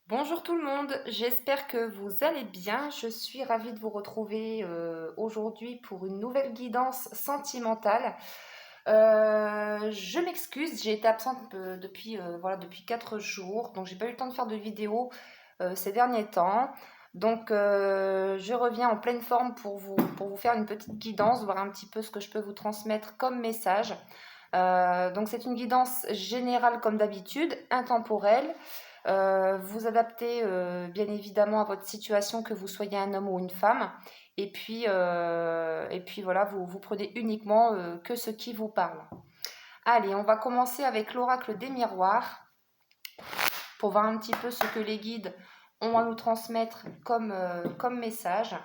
Bonjour tout le monde, j'espère que vous allez bien. Je suis ravie de vous retrouver aujourd'hui pour une nouvelle guidance sentimentale. Je m'excuse, j'ai été absente depuis 4 jours, donc j'ai pas eu le temps de faire de vidéo ces derniers temps. Donc je reviens en pleine forme pour vous faire une petite guidance, voir un petit peu ce que je peux vous transmettre comme message. Donc c'est une guidance générale comme d'habitude, intemporelle. Vous adaptez bien évidemment à votre situation, que vous soyez un homme ou une femme. Et puis voilà, vous prenez uniquement que ce qui vous parle. Allez, on va commencer avec l'oracle des miroirs pour voir un petit peu ce que les guides ont à nous transmettre comme message.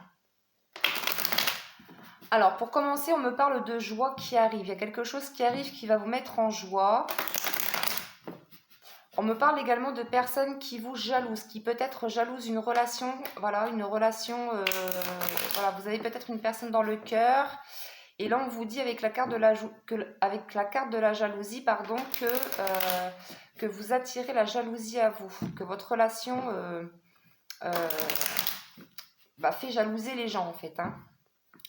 Alors, pour commencer, on me parle de joie qui arrive. Il y a quelque chose qui arrive qui va vous mettre en joie. On me parle également de personnes qui vous jalousent, qui peut-être jalousent une relation, voilà, voilà, vous avez peut-être une personne dans le cœur, et là on vous dit avec la carte de la jalousie, pardon, que vous attirez la jalousie à vous, que votre relation euh, fait jalouser les gens en fait, hein,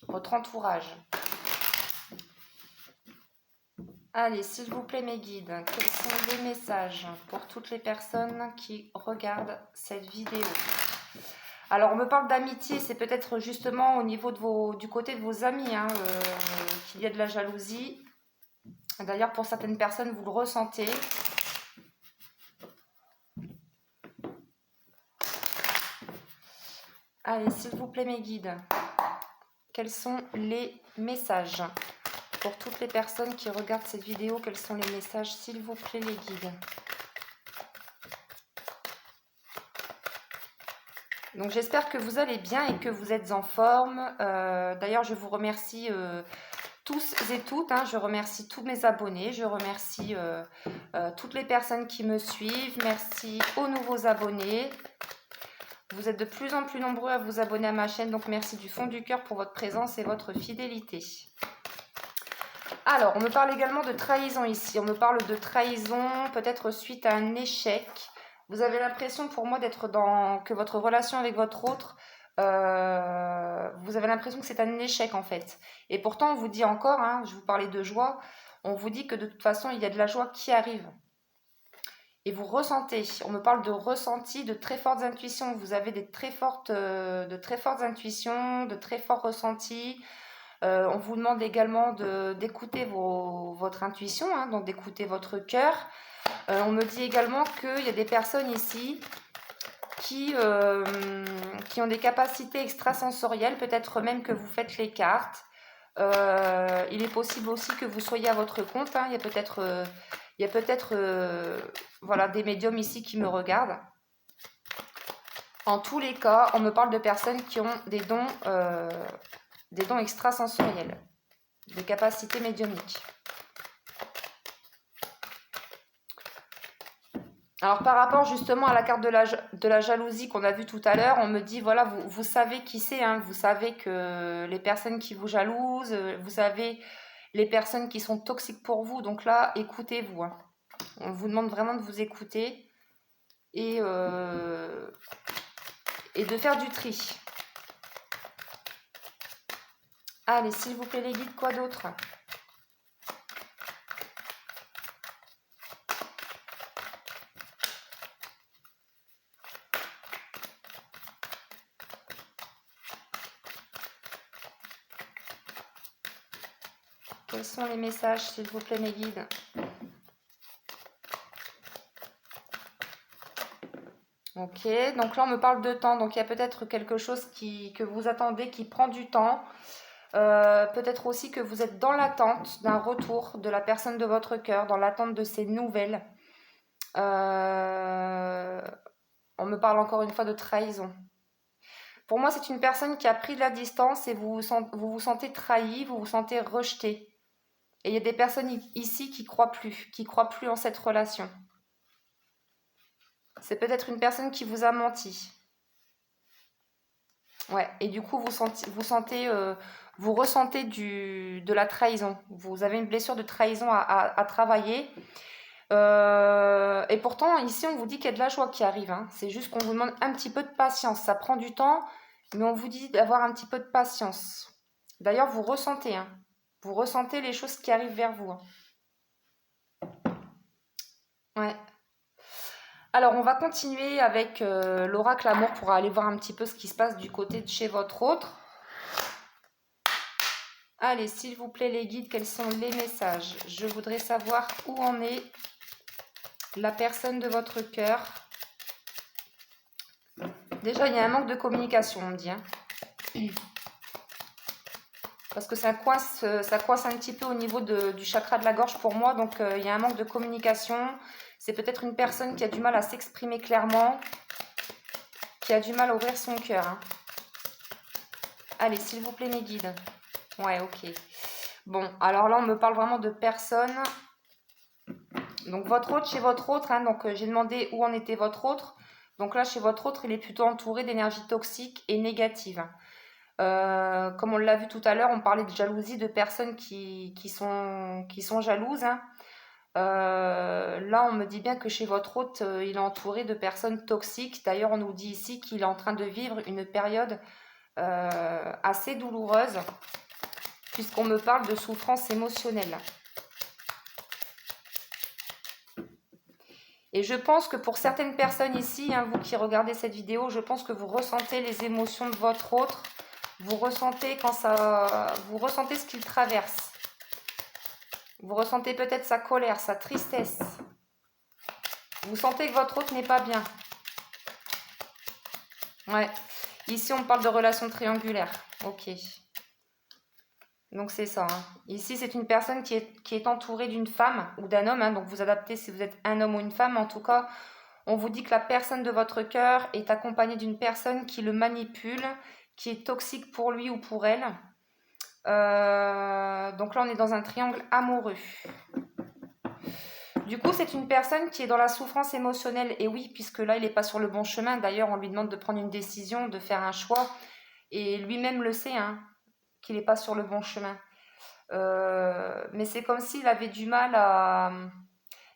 votre entourage. Allez, s'il vous plaît, mes guides, quels sont les messages pour toutes les personnes qui regardent cette vidéo? Alors, on me parle d'amitié, c'est peut-être justement au niveau du côté de vos amis, hein, qu'il y a de la jalousie. D'ailleurs, pour certaines personnes, vous le ressentez. Allez, s'il vous plaît, mes guides, quels sont les messages pour toutes les personnes qui regardent cette vidéo? Quels sont les messages, s'il vous plaît, les guides? Donc j'espère que vous allez bien et que vous êtes en forme. D'ailleurs, je vous remercie tous et toutes, hein. Je remercie tous mes abonnés. Je remercie toutes les personnes qui me suivent. Merci aux nouveaux abonnés. Vous êtes de plus en plus nombreux à vous abonner à ma chaîne. Donc merci du fond du cœur pour votre présence et votre fidélité. Alors, on me parle également de trahison ici. On me parle de trahison peut-être suite à un échec. Vous avez l'impression pour moi que votre relation avec votre autre, vous avez l'impression que c'est un échec en fait. Et pourtant, on vous dit encore, hein, je vous parlais de joie, on vous dit que de toute façon, il y a de la joie qui arrive. Et vous ressentez, on me parle de ressenti, de très fortes intuitions. Vous avez de très fortes intuitions, de très forts ressentis. On vous demande également d'écouter votre intuition, hein, donc d'écouter votre cœur. On me dit également qu'il y a des personnes ici qui ont des capacités extrasensorielles, peut-être même que vous faites les cartes. Il est possible aussi que vous soyez à votre compte, hein. Il y a peut-être voilà, des médiums ici qui me regardent. En tous les cas, on me parle de personnes qui ont des dons extrasensoriels, des capacités médiumniques. Alors par rapport justement à la carte de la jalousie qu'on a vue tout à l'heure, on me dit, voilà, vous savez qui c'est, hein, vous savez que les personnes qui vous jalousent, vous savez les personnes qui sont toxiques pour vous, donc là, écoutez-vous, hein. On vous demande vraiment de vous écouter et de faire du tri. Allez, s'il vous plaît les guides, quoi d'autre? Quels sont les messages, s'il vous plaît, mes guides? Ok, donc là on me parle de temps, donc il y a peut-être quelque chose que vous attendez qui prend du temps. Peut-être aussi que vous êtes dans l'attente d'un retour de la personne de votre cœur, dans l'attente de ses nouvelles. On me parle encore une fois de trahison. Pour moi, c'est une personne qui a pris de la distance et vous sentez trahi, vous vous sentez rejeté. Et il y a des personnes ici qui croient plus en cette relation. C'est peut-être une personne qui vous a menti. Ouais, et du coup, vous ressentez de la trahison. Vous avez une blessure de trahison à travailler. Et pourtant, ici, on vous dit qu'il y a de la joie qui arrive, hein. C'est juste qu'on vous demande un petit peu de patience. Ça prend du temps, mais on vous dit d'avoir un petit peu de patience. D'ailleurs, vous ressentez, hein. Vous ressentez les choses qui arrivent vers vous, hein. Ouais. Alors, on va continuer avec l'oracle amour pour aller voir un petit peu ce qui se passe du côté de chez votre autre. Allez, s'il vous plaît, les guides, quels sont les messages? Je voudrais savoir où en est la personne de votre cœur. Déjà, il y a un manque de communication, on me dit, hein. Parce que ça coince un petit peu au niveau du chakra de la gorge pour moi. Donc, il y a un manque de communication. C'est peut-être une personne qui a du mal à s'exprimer clairement, qui a du mal à ouvrir son cœur, hein. Allez, s'il vous plaît, mes guides. Ouais, ok. Bon, alors là, on me parle vraiment de personnes. Donc, votre autre, chez votre autre, hein, donc j'ai demandé où en était votre autre. Donc là, chez votre autre, il est plutôt entouré d'énergie toxique et négative. Comme on l'a vu tout à l'heure, on parlait de jalousie, de personnes qui sont jalouses, hein. Là, on me dit bien que chez votre hôte, il est entouré de personnes toxiques. D'ailleurs, on nous dit ici qu'il est en train de vivre une période assez douloureuse, puisqu'on me parle de souffrance émotionnelle. Et je pense que pour certaines personnes ici, hein, vous qui regardez cette vidéo, je pense que vous ressentez les émotions de votre autre. Vous ressentez vous ressentez ce qu'il traverse. Vous ressentez peut-être sa colère, sa tristesse. Vous sentez que votre autre n'est pas bien. Ouais. Ici, on parle de relations triangulaires. Ok. Donc, c'est ça, hein. Ici, c'est une personne qui est entourée d'une femme ou d'un homme, hein. Donc, vous adaptez si vous êtes un homme ou une femme. En tout cas, on vous dit que la personne de votre cœur est accompagnée d'une personne qui le manipule, qui est toxique pour lui ou pour elle. Donc là, on est dans un triangle amoureux. Du coup, c'est une personne qui est dans la souffrance émotionnelle. Et oui, puisque là, il n'est pas sur le bon chemin. D'ailleurs, on lui demande de prendre une décision, de faire un choix. Et lui-même le sait, hein, qu'il n'est pas sur le bon chemin. Mais c'est comme s'il avait du mal à...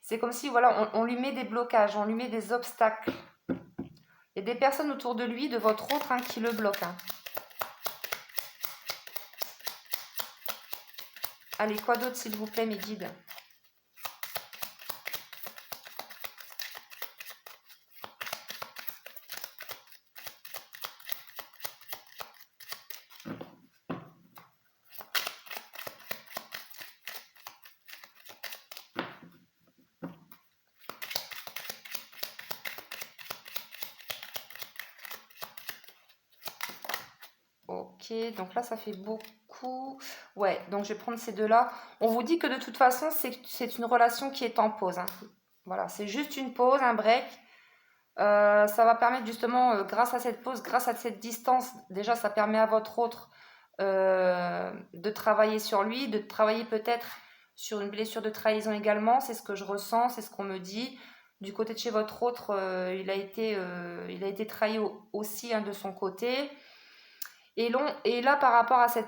C'est comme si, voilà, on lui met des blocages, on lui met des obstacles. Il y a des personnes autour de lui, de votre autre, hein, qui le bloquent, hein. Allez, quoi d'autre, s'il vous plaît, mes guides? Ok, donc là, ça fait beaucoup. Ouais, donc je vais prendre ces deux-là. On vous dit que de toute façon, c'est une relation qui est en pause, hein. Voilà, c'est juste une pause, un break. Ça va permettre justement, grâce à cette pause, grâce à cette distance, déjà, ça permet à votre autre de travailler sur lui, de travailler peut-être sur une blessure de trahison également. C'est ce que je ressens, c'est ce qu'on me dit. Du côté de chez votre autre, il a été trahi aussi, hein, de son côté. Et là, par rapport à cette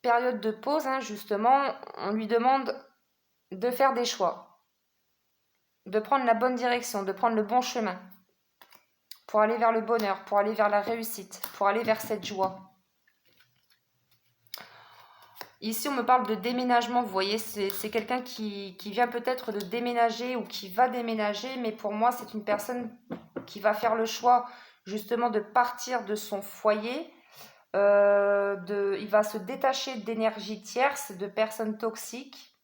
période de pause, hein, justement, on lui demande de faire des choix, de prendre la bonne direction, de prendre le bon chemin pour aller vers le bonheur, pour aller vers la réussite, pour aller vers cette joie. Ici, on me parle de déménagement, vous voyez, c'est quelqu'un qui vient peut-être de déménager ou qui va déménager, mais pour moi, c'est une personne qui va faire le choix justement de partir de son foyer. Il va se détacher d'énergie tierce, de personnes toxiques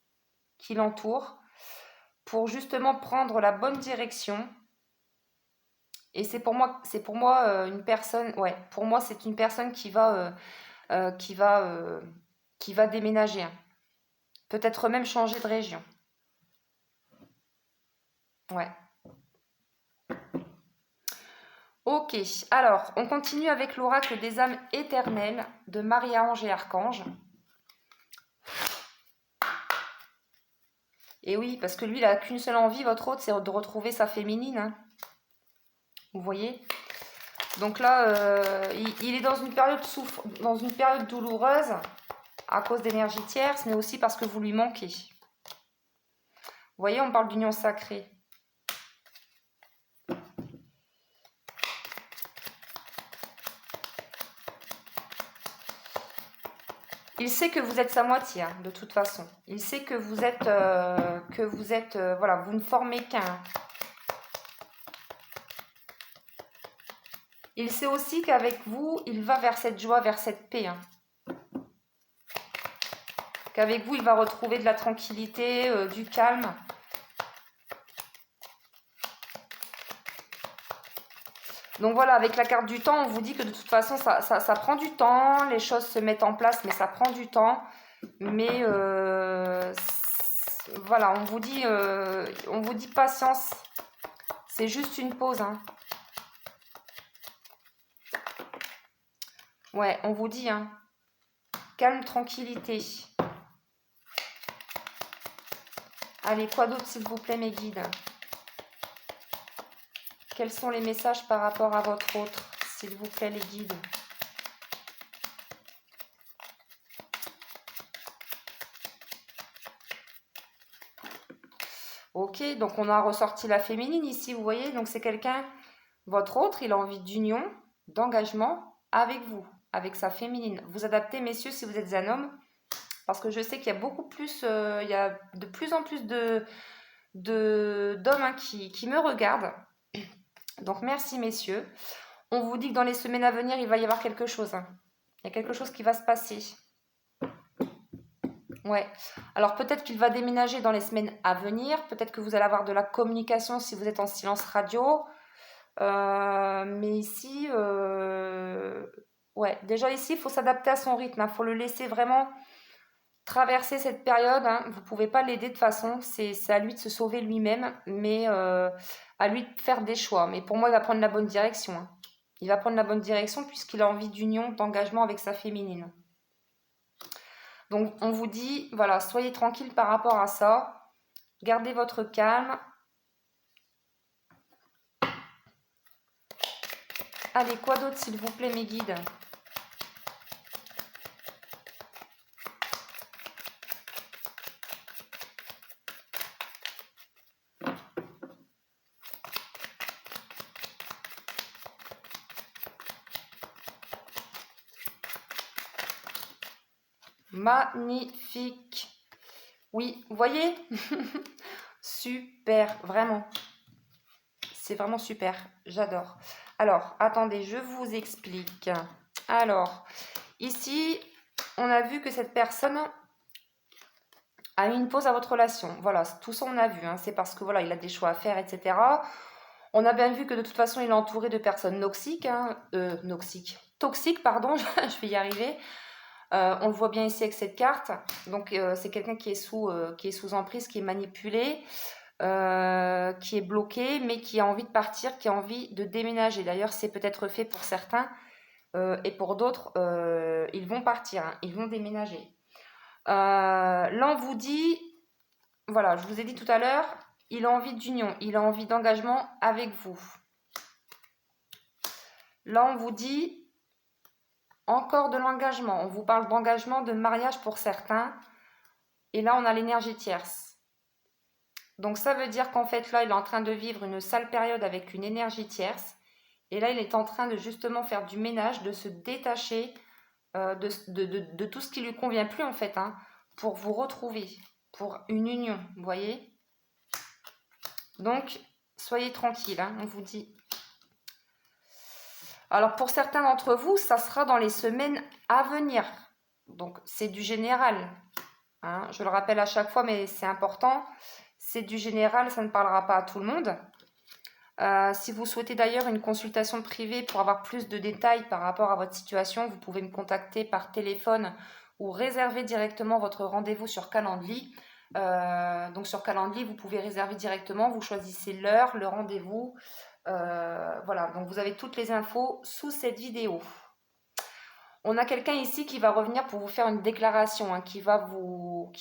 qui l'entourent, pour justement prendre la bonne direction. Et c'est pour moi une personne, ouais, pour moi c'est une personne qui va déménager, hein. Peut-être même changer de région. Ouais. Ok, alors on continue avec l'oracle des âmes éternelles de Marie-Ange et Archange. Et oui, parce que lui, il n'a qu'une seule envie, votre autre, c'est de retrouver sa féminine, hein. Vous voyez? Donc là, il est dans une période douloureuse à cause d'énergie tierce, mais aussi parce que vous lui manquez. voyez, on parle d'union sacrée. Il sait que vous êtes sa moitié, hein, de toute façon. Il sait que vous êtes, voilà, vous ne formez qu'un. Il sait aussi qu'avec vous, il va vers cette joie, vers cette paix. Hein. Qu'avec vous, il va retrouver de la tranquillité, du calme. Donc voilà, avec la carte du temps, on vous dit que de toute façon, ça prend du temps, les choses se mettent en place, mais ça prend du temps. Mais voilà, on vous dit patience. C'est juste une pause. Hein. Ouais, on vous dit, hein, calme, tranquillité. Allez, quoi d'autre, s'il vous plaît, mes guides? Quels sont les messages par rapport à votre autre, s'il vous plaît, les guides? Ok, donc on a ressorti la féminine ici, vous voyez. Donc c'est quelqu'un, votre autre, il a envie d'union, d'engagement avec vous, avec sa féminine. Vous adaptez, messieurs, si vous êtes un homme, parce que je sais qu'il y a beaucoup plus, il y a de plus en plus d'hommes hein, qui me regardent. Donc merci, messieurs. On vous dit que dans les semaines à venir, il va y avoir quelque chose. Hein. Il y a quelque chose qui va se passer. Ouais. Alors peut-être qu'il va déménager dans les semaines à venir. Peut-être que vous allez avoir de la communication si vous êtes en silence radio. Mais ici, ouais. Déjà ici, il faut s'adapter à son rythme. Il faut le laisser vraiment traverser cette période. Hein. Vous ne pouvez pas l'aider de toute façon. C'est à lui de se sauver lui-même. Mais à lui de faire des choix. Mais pour moi, il va prendre la bonne direction. Hein. Il va prendre la bonne direction puisqu'il a envie d'union, d'engagement avec sa féminine. Donc, on vous dit, voilà, soyez tranquille par rapport à ça. Gardez votre calme. Allez, quoi d'autre, s'il vous plaît, mes guides? Magnifique. Oui, vous voyez? Super, vraiment. C'est vraiment super, j'adore. Alors, attendez, je vous explique. Alors, ici, on a vu que cette personne a mis une pause à votre relation. Voilà, tout ça on a vu. Hein. C'est parce que voilà, il a des choix à faire, etc. On a bien vu que de toute façon, il est entouré de personnes toxiques. Toxiques, pardon, je vais y arriver. On le voit bien ici avec cette carte. Donc, c'est quelqu'un qui est sous emprise, qui est manipulé, qui est bloqué, mais qui a envie de partir, qui a envie de déménager. D'ailleurs, c'est peut-être fait pour certains et pour d'autres, ils vont partir, hein, ils vont déménager. Là, on vous dit, voilà, je vous ai dit tout à l'heure, il a envie d'union, il a envie d'engagement avec vous. Là, on vous dit encore de l'engagement. On vous parle d'engagement, de mariage pour certains. Et là, on a l'énergie tierce. Donc, ça veut dire qu'en fait, là, il est en train de vivre une sale période avec une énergie tierce. Et là, il est en train de justement faire du ménage, de se détacher de tout ce qui lui convient plus, en fait, hein, pour vous retrouver, pour une union, vous voyez. Donc, soyez tranquille, hein, on vous dit. Alors, pour certains d'entre vous, ça sera dans les semaines à venir. Donc, c'est du général. Hein, je le rappelle à chaque fois, mais c'est important. C'est du général, ça ne parlera pas à tout le monde. Si vous souhaitez d'ailleurs une consultation privée pour avoir plus de détails par rapport à votre situation, vous pouvez me contacter par téléphone ou réserver directement votre rendez-vous sur Calendly. Donc sur Calendly, vous pouvez réserver directement, vous choisissez l'heure, le rendez-vous. Voilà, donc vous avez toutes les infos sous cette vidéo. On a quelqu'un ici qui va revenir pour vous faire une déclaration, hein, qui va vous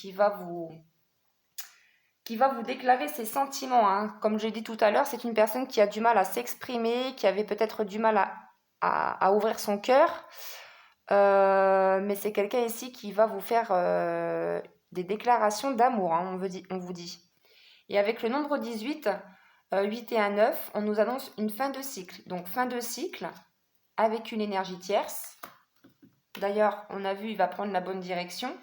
déclarer ses sentiments. Hein. Comme j'ai dit tout à l'heure, c'est une personne qui a du mal à s'exprimer, qui avait peut-être du mal à ouvrir son cœur. Mais c'est quelqu'un ici qui va vous faire des déclarations d'amour, hein, on vous dit. Et avec le nombre 18, 8 et 1, 9, on nous annonce une fin de cycle. Donc fin de cycle avec une énergie tierce. D'ailleurs, on a vu, il va prendre la bonne direction.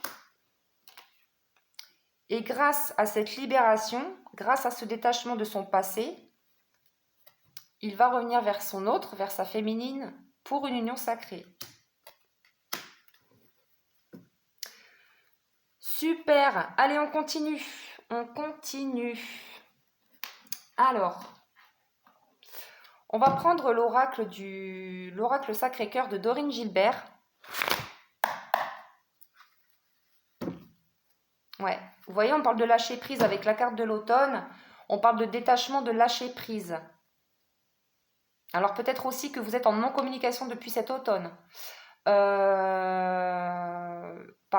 Et grâce à cette libération, grâce à ce détachement de son passé, il va revenir vers son autre, vers sa féminine, pour une union sacrée. Super. Allez, on continue. On continue. Alors, on va prendre l'oracle Sacré-Cœur de Dorine Gilbert. Ouais, vous voyez, on parle de lâcher prise avec la carte de l'automne. On parle de détachement, de lâcher prise. Alors peut-être aussi que vous êtes en non-communication depuis cet automne. Par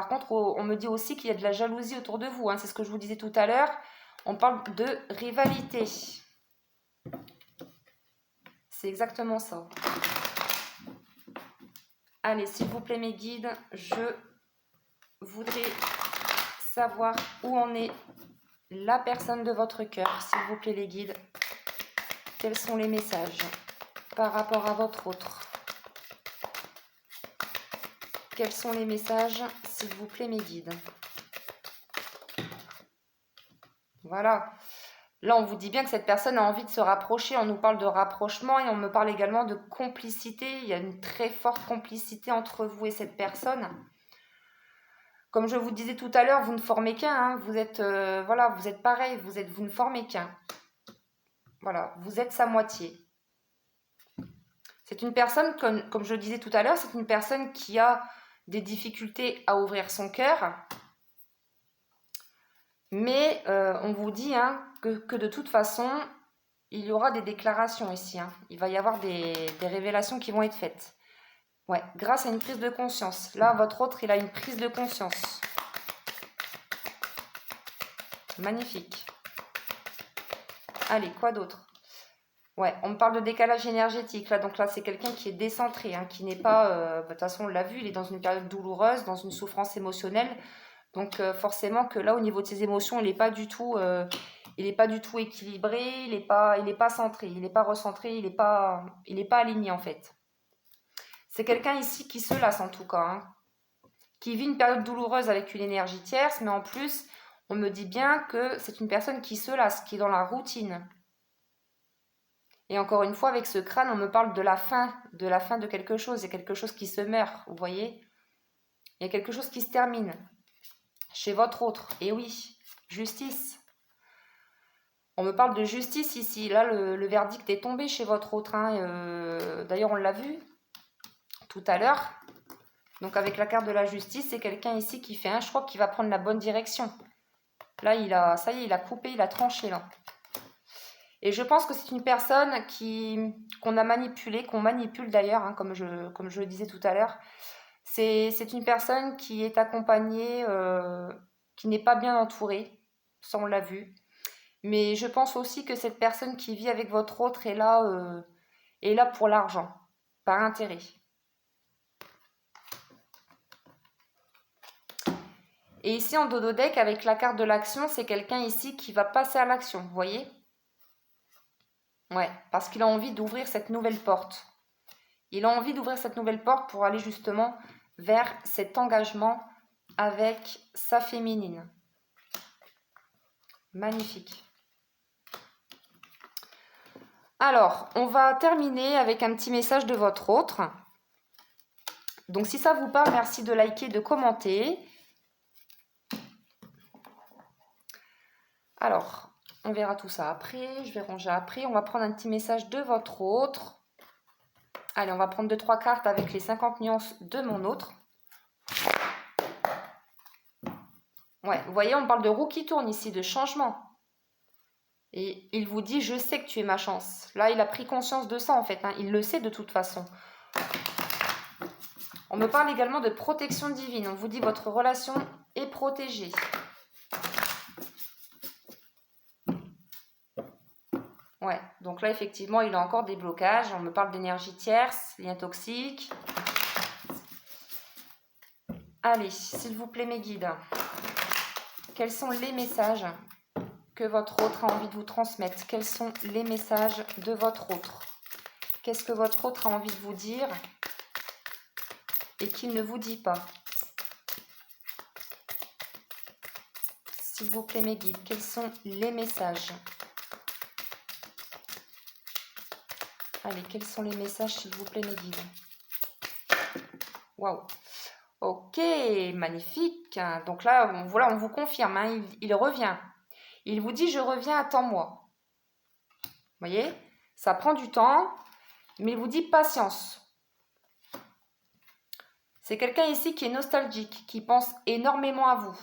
contre, on me dit aussi qu'il y a de la jalousie autour de vous. Hein, c'est ce que je vous disais tout à l'heure. On parle de rivalité. C'est exactement ça. Allez, s'il vous plaît, mes guides, je voudrais savoir où en est la personne de votre cœur. S'il vous plaît, les guides, quels sont les messages par rapport à votre autre? Quels sont les messages, s'il vous plaît, mes guides? Voilà. Là, on vous dit bien que cette personne a envie de se rapprocher. On nous parle de rapprochement et on me parle également de complicité. Il y a une très forte complicité entre vous et cette personne. Comme je vous disais tout à l'heure, vous ne formez qu'un. Hein. Vous êtes voilà, vous êtes pareil. Vous ne formez qu'un. Voilà, vous êtes sa moitié. C'est une personne, comme je le disais tout à l'heure, c'est une personne qui a des difficultés à ouvrir son cœur. Mais on vous dit hein, que de toute façon, il y aura des déclarations ici. Hein. Il va y avoir des révélations qui vont être faites. Ouais, grâce à une prise de conscience. Là, votre autre, il a une prise de conscience. Magnifique. Allez, quoi d'autre? Ouais, on me parle de décalage énergétique. Là, donc là, c'est quelqu'un qui est décentré, hein, qui n'est pas... de toute façon, on l'a vu, il est dans une période douloureuse, dans une souffrance émotionnelle. Donc forcément que là, au niveau de ses émotions, il n'est pas du tout équilibré, il n'est pas centré, il n'est pas recentré, il n'est pas aligné en fait. C'est quelqu'un ici qui se lasse en tout cas, hein, qui vit une période douloureuse avec une énergie tierce, mais en plus, on me dit bien que c'est une personne qui se lasse, qui est dans la routine. Et encore une fois, avec ce crâne, on me parle de la fin de quelque chose. Il y a quelque chose qui se meurt, vous voyez? Il y a quelque chose qui se termine. Chez votre autre. Et oui, justice. On me parle de justice ici. Là, le verdict est tombé chez votre autre. Hein. D'ailleurs, on l'a vu tout à l'heure. Donc, avec la carte de la justice, c'est quelqu'un ici qui fait un choix qui va prendre la bonne direction. Là, ça y est, il a coupé, il a tranché là. Et je pense que c'est une personne qu'on a manipulée, qu'on manipule d'ailleurs, hein, comme je le disais tout à l'heure. C'est une personne qui est accompagnée, qui n'est pas bien entourée, ça on l'a vu. Mais je pense aussi que cette personne qui vit avec votre autre est là pour l'argent, par intérêt. Et ici en dodo deck, avec la carte de l'action, c'est quelqu'un ici qui va passer à l'action, vous voyez? Ouais, parce qu'il a envie d'ouvrir cette nouvelle porte. Il a envie d'ouvrir cette nouvelle porte pour aller justement vers cet engagement avec sa féminine. Magnifique. Alors, on va terminer avec un petit message de votre autre. Donc, si ça vous parle, merci de liker, de commenter. Alors, on verra tout ça après. Je vais ranger après. On va prendre un petit message de votre autre. Allez, on va prendre 2-3 cartes avec les 50 nuances de mon autre. Ouais, vous voyez, on parle de roue qui tourne ici, de changement. Et il vous dit, je sais que tu es ma chance. Là, il a pris conscience de ça, en fait. Hein. Il le sait de toute façon. On me parle également de protection divine. On vous dit, votre relation est protégée. Ouais, donc là, effectivement, il a encore des blocages. On me parle d'énergie tierce, lien toxique. Allez, s'il vous plaît, mes guides. Quels sont les messages que votre autre a envie de vous transmettre? Quels sont les messages de votre autre? Qu'est-ce que votre autre a envie de vous dire et qu'il ne vous dit pas? S'il vous plaît, mes guides, quels sont les messages? Allez, quels sont les messages, s'il vous plaît, mes guides? Waouh! Ok, magnifique. Donc là, voilà, on vous confirme, hein, il revient. Il vous dit, je reviens, attends-moi. Vous voyez? Ça prend du temps, mais il vous dit patience. C'est quelqu'un ici qui est nostalgique, qui pense énormément à vous.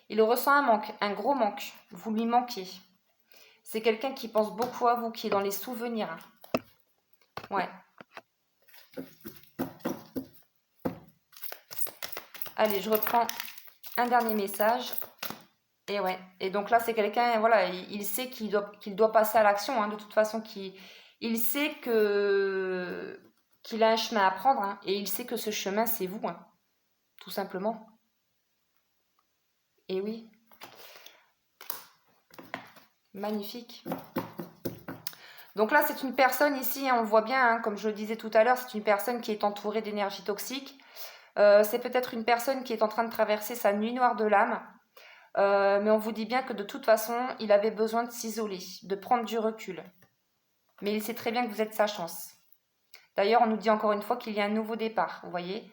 Il ressent un manque, un gros manque. Vous lui manquez. C'est quelqu'un qui pense beaucoup à vous, qui est dans les souvenirs. Ouais. Allez, je reprends un dernier message. Et ouais. Et donc là, c'est quelqu'un, voilà, il sait qu'il doit passer à l'action, hein, de toute façon, il sait qu'il a un chemin à prendre, hein, et il sait que ce chemin, c'est vous, hein, tout simplement. Et oui. Magnifique. Donc là, c'est une personne ici, hein, on le voit bien, hein, comme je le disais tout à l'heure, c'est une personne qui est entourée d'énergie toxique. C'est peut-être une personne qui est en train de traverser sa nuit noire de l'âme. Mais on vous dit bien que de toute façon, il avait besoin de s'isoler, de prendre du recul. Mais il sait très bien que vous êtes sa chance. D'ailleurs, on nous dit encore une fois qu'il y a un nouveau départ, vous voyez.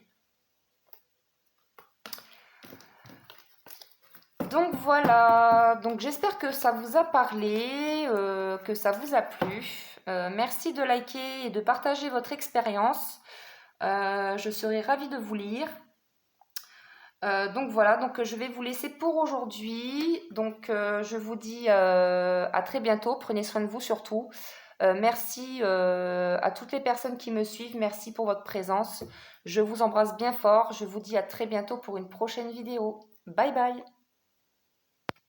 Donc voilà, donc j'espère que ça vous a parlé, que ça vous a plu. Merci de liker et de partager votre expérience. Je serai ravie de vous lire. Donc voilà, donc je vais vous laisser pour aujourd'hui. Donc je vous dis à très bientôt. Prenez soin de vous surtout. Merci à toutes les personnes qui me suivent. Merci pour votre présence. Je vous embrasse bien fort. Je vous dis à très bientôt pour une prochaine vidéo. Bye bye.